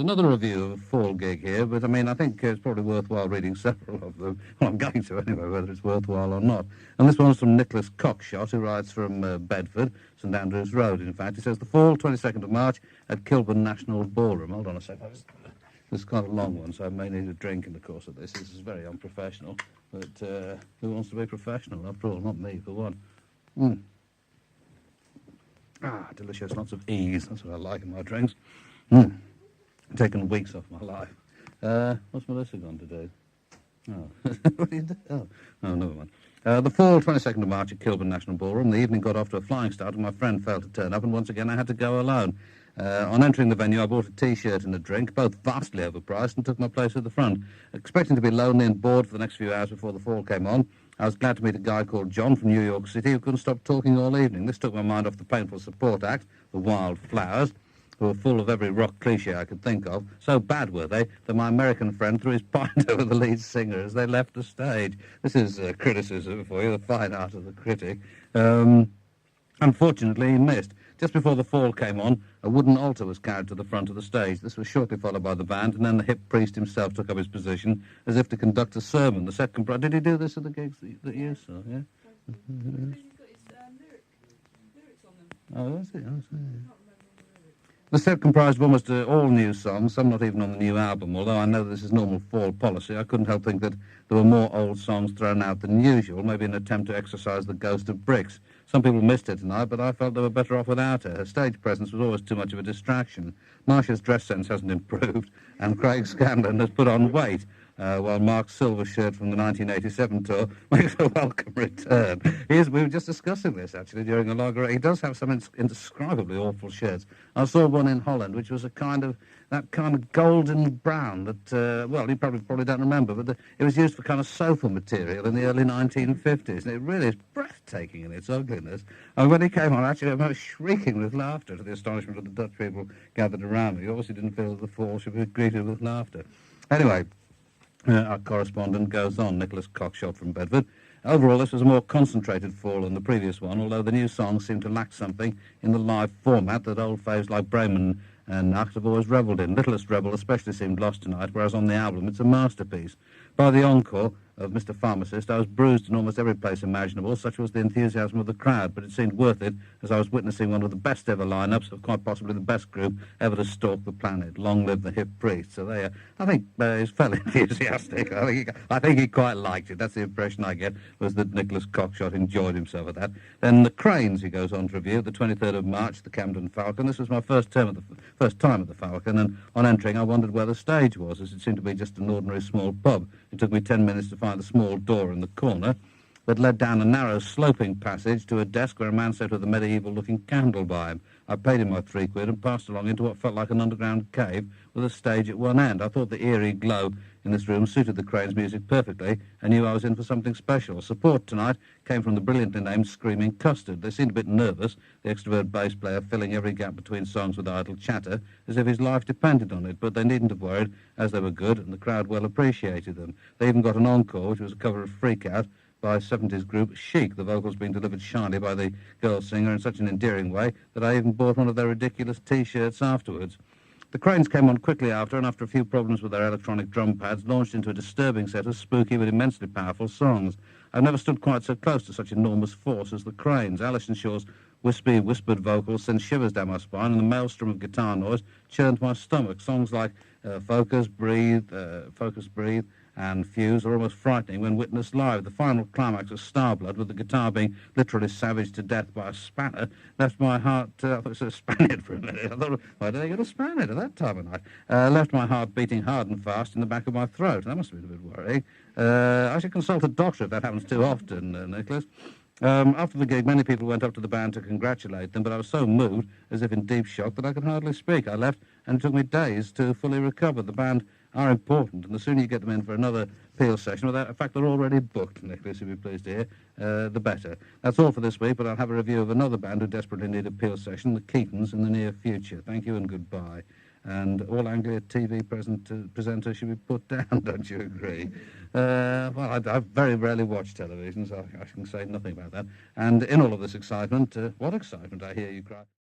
Another review of a fall gig here, but I mean, I think it's probably worthwhile reading several of them. Well, I'm going to anyway, whether it's worthwhile or not. And this one's from Nik Cockshott, who writes from Bedford, St Andrews Road, in fact. He says, the fall, 22nd of March, at Kilburn National Ballroom. Hold on a second. This is quite a long one, so I may need a drink in the course of this. This is very unprofessional, but who wants to be professional? After all, not me, for one. Delicious, lots of ease. That's what I like in my drinks. Taken weeks off my life. What's Melissa gone to do? Oh, what do you do? Oh, never mind. The fall, 22nd of March at Kilburn National Ballroom. The evening got off to a flying start and my friend failed to turn up, and once again I had to go alone. On entering the venue, I bought a T-shirt and a drink, both vastly overpriced, and took my place at the front. Expecting to be lonely and bored for the next few hours before the fall came on, I was glad to meet a guy called John from New York City who couldn't stop talking all evening. This took my mind off the painful support act, the Wild Flowers, who were full of every rock cliché I could think of. So bad were they that my American friend threw his pint over the lead singer as they left the stage. This is criticism for you, the fine art of the critic. Unfortunately, he missed. Just before the fall came on, a wooden altar was carried to the front of the stage. This was shortly followed by the band, and then the hip priest himself took up his position as if to conduct a sermon. The set comprised... Did he do this at the gigs that you saw, yeah? He's got his lyrics on them. Oh, that's it. Oh, the set comprised almost all new songs, some not even on the new album. Although I know this is normal fall policy, I couldn't help think that there were more old songs thrown out than usual, maybe an attempt to exorcise the ghost of Bricks. Some people missed her tonight, but I felt they were better off without her. Her stage presence was always too much of a distraction. Marcia's dress sense hasn't improved, and Craig Scanlon has put on weight, while Mark Silver's shirt from the 1987 tour makes a welcome return. We were just discussing this, actually, during a logger. He does have some indescribably awful shirts. I saw one in Holland, which was that kind of golden brown that, well, you probably don't remember, but it was used for kind of sofa material in the early 1950s, and it really is breathtaking in its ugliness. And when he came on, actually, I was shrieking with laughter to the astonishment of the Dutch people gathered around me. He obviously didn't feel that the fall should be greeted with laughter. Anyway, our correspondent goes on, Nik Cockshott from Bedford. Overall, this was a more concentrated fall than the previous one, although the new songs seemed to lack something in the live format that old faves like Bremen and Nacht have always revelled in. Littlest Rebel especially seemed lost tonight, whereas on the album it's a masterpiece. By the encore of Mr. Pharmacist, I was bruised in almost every place imaginable. Such was the enthusiasm of the crowd, but it seemed worth it as I was witnessing one of the best ever lineups of quite possibly the best group ever to stalk the planet. Long live the hip priest. So there, I think he's fairly enthusiastic. I think he quite liked it. That's the impression I get, was that Nik Cockshott enjoyed himself at that. Then the Cranes, he goes on to review, the 23rd of March, the Camden Falcon. This was my first time at the Falcon, and on entering I wondered where the stage was, as it seemed to be just an ordinary small pub. It took me 10 minutes to find the small door in the corner that led down a narrow sloping passage to a desk where a man sat with a medieval-looking candle by him. I paid him my £3 and passed along into what felt like an underground cave with a stage at one end. I thought the eerie glow in this room suited the Cranes' music perfectly. I knew I was in for something special. Support tonight came from the brilliantly named Screaming Custard. They seemed a bit nervous, the extrovert bass player filling every gap between songs with idle chatter, as if his life depended on it, but they needn't have worried, as they were good, and the crowd well appreciated them. They even got an encore, which was a cover of Freak Out by 70s group Chic, the vocals being delivered shyly by the girl singer in such an endearing way that I even bought one of their ridiculous T-shirts afterwards. The Cranes came on quickly after, and after a few problems with their electronic drum pads, launched into a disturbing set of spooky but immensely powerful songs. I've never stood quite so close to such enormous force as the Cranes. Alison Shaw's wispy, whispered vocals sent shivers down my spine, and the maelstrom of guitar noise churned my stomach. Songs like Focus, Breathe, and Fuse are almost frightening when witnessed live. The final climax of Starblood, with the guitar being literally savaged to death by a spanner, left my heart... I thought it was a Spaniard for a minute. I thought, why did they get a Spaniard at that time of night? Left my heart beating hard and fast in the back of my throat. That must have been a bit worrying. I should consult a doctor if that happens too often, Nicholas. After the gig, many people went up to the band to congratulate them, but I was so moved, as if in deep shock, that I could hardly speak. I left, and it took me days to fully recover. The band are important, and the sooner you get them in for another Peel session, in fact, they're already booked, Nicholas, you'll be pleased to hear, the better. That's all for this week, but I'll have a review of another band who desperately need a Peel session, the Keatons, in the near future. Thank you and goodbye. And all Anglia TV presenters should be put down, don't you agree? Well, I very rarely watch television, so I can say nothing about that. And in all of this excitement, what excitement, I hear you cry.